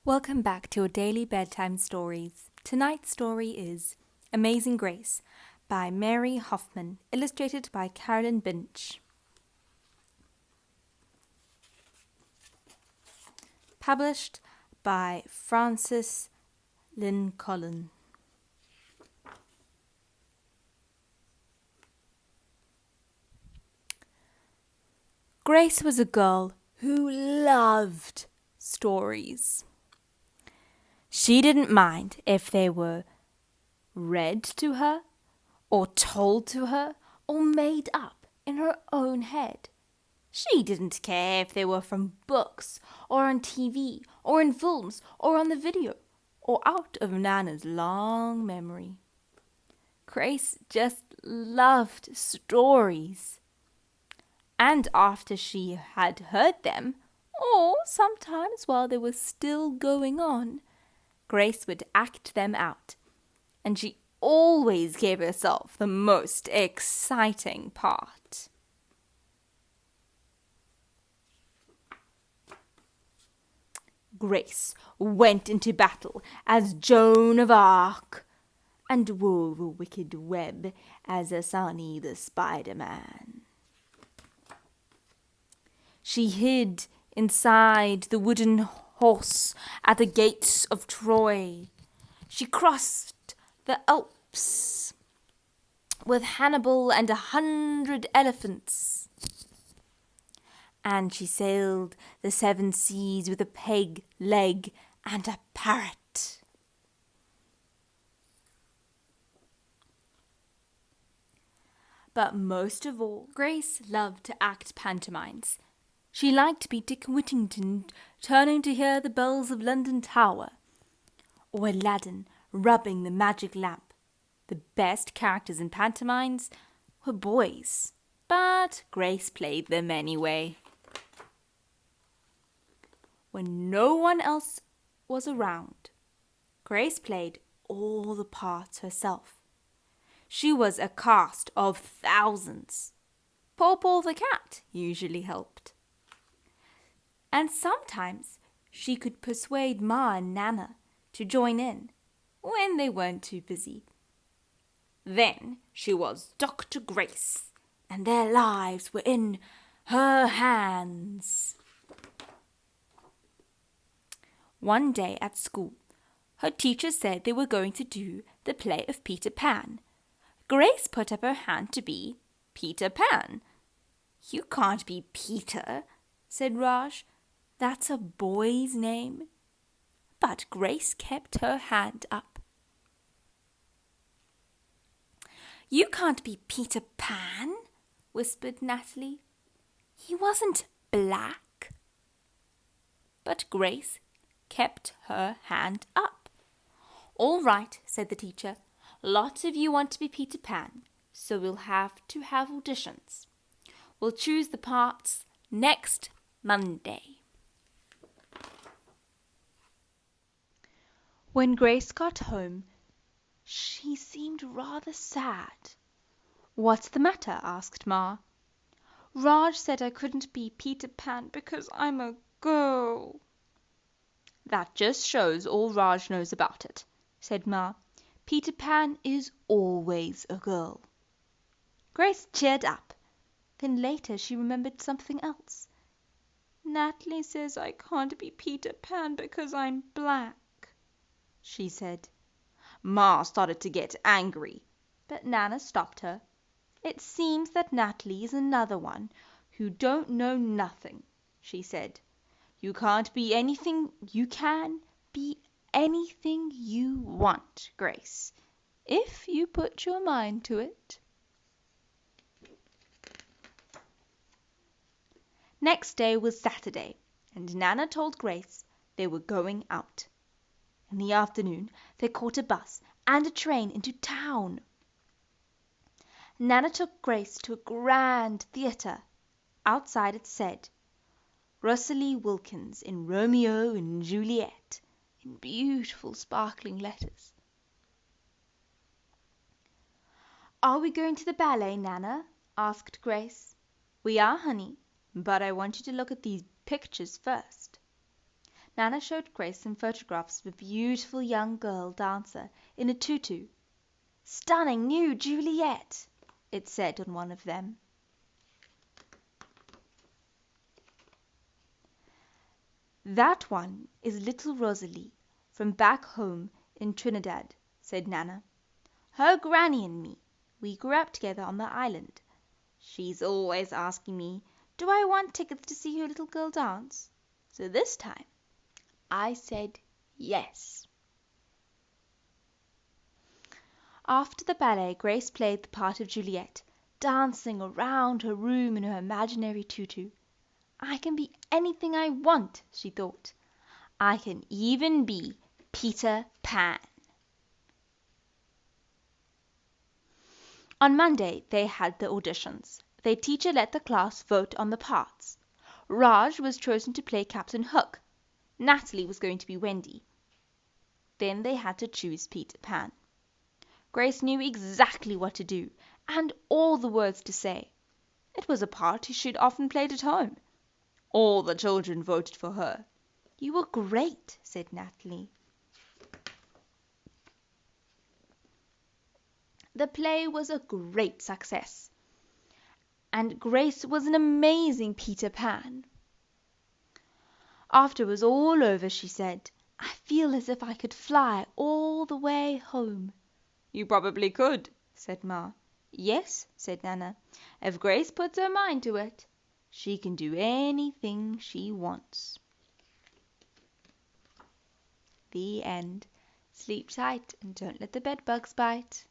Welcome back to your daily bedtime stories. Tonight's story is Amazing Grace by Mary Hoffman, illustrated by Carolyn Binch. Published by Frances Lynn Collin. Grace was a girl who loved stories. She didn't mind if they were read to her, or told to her, or made up in her own head. She didn't care if they were from books, or on TV, or in films, or on the video, or out of Nana's long memory. Grace just loved stories. And after she had heard them, or sometimes while they were still going on, Grace would act them out, and she always gave herself the most exciting part. Grace went into battle as Joan of Arc, and wove a wicked web as Asani the Spider-Man. She hid inside the wooden horse at the gates of Troy. She crossed the Alps with Hannibal and 100 elephants. And she sailed the 7 seas with a peg leg and a parrot. But most of all, Grace loved to act pantomimes. She liked to be Dick Whittington turning to hear the bells of London Tower, or Aladdin rubbing the magic lamp. The best characters in pantomimes were boys, but Grace played them anyway. When no one else was around, Grace played all the parts herself. She was a cast of thousands. Paw Paw the cat usually helped. And sometimes she could persuade Ma and Nana to join in when they weren't too busy. Then she was Dr. Grace, and their lives were in her hands. One day at school, her teacher said they were going to do the play of Peter Pan. Grace put up her hand to be Peter Pan. "You can't be Peter," said Raj. "That's a boy's name." But Grace kept her hand up. "You can't be Peter Pan," whispered Natalie. "He wasn't black." But Grace kept her hand up. "All right," said the teacher. "Lots of you want to be Peter Pan, so we'll have to have auditions. We'll choose the parts next Monday." When Grace got home, she seemed rather sad. "What's the matter?" asked Ma. "Raj said I couldn't be Peter Pan because I'm a girl." "That just shows all Raj knows about it," said Ma. "Peter Pan is always a girl." Grace cheered up. Then later she remembered something else. "Natalie says I can't be Peter Pan because I'm black," she said. Ma started to get angry, but Nana stopped her. "It seems that Natalie is another one who don't know nothing," she said. "You can't be anything you can be anything you want, Grace, if you put your mind to it." Next day was Saturday, and Nana told Grace they were going out. In the afternoon they caught a bus and a train into town. Nana took Grace to a grand theatre. Outside it said, "Rosalie Wilkins in Romeo and Juliet," in beautiful sparkling letters. "Are we going to the ballet, Nana?" asked Grace. "We are, honey, but I want you to look at these pictures first." Nana showed Grace some photographs of a beautiful young girl dancer in a tutu. "Stunning new Juliet," it said on one of them. "That one is little Rosalie, from back home in Trinidad," said Nana. "Her granny and me, we grew up together on the island. She's always asking me, do I want tickets to see her little girl dance? So this time I said yes." After the ballet, Grace played the part of Juliet, dancing around her room in her imaginary tutu. "I can be anything I want," she thought. "I can even be Peter Pan." On Monday they had the auditions. Their teacher let the class vote on the parts. Raj was chosen to play Captain Hook. Natalie was going to be Wendy. Then they had to choose Peter Pan. Grace knew exactly what to do, and all the words to say. It was a part she'd often played at home. All the children voted for her. "You were great," said Natalie. The play was a great success, and Grace was an amazing Peter Pan. After it was all over she said, "I feel as if I could fly all the way home." "You probably could," said Ma. "Yes," said Nana, "if Grace puts her mind to it, she can do anything she wants." The end. Sleep tight and don't let the bed bugs bite.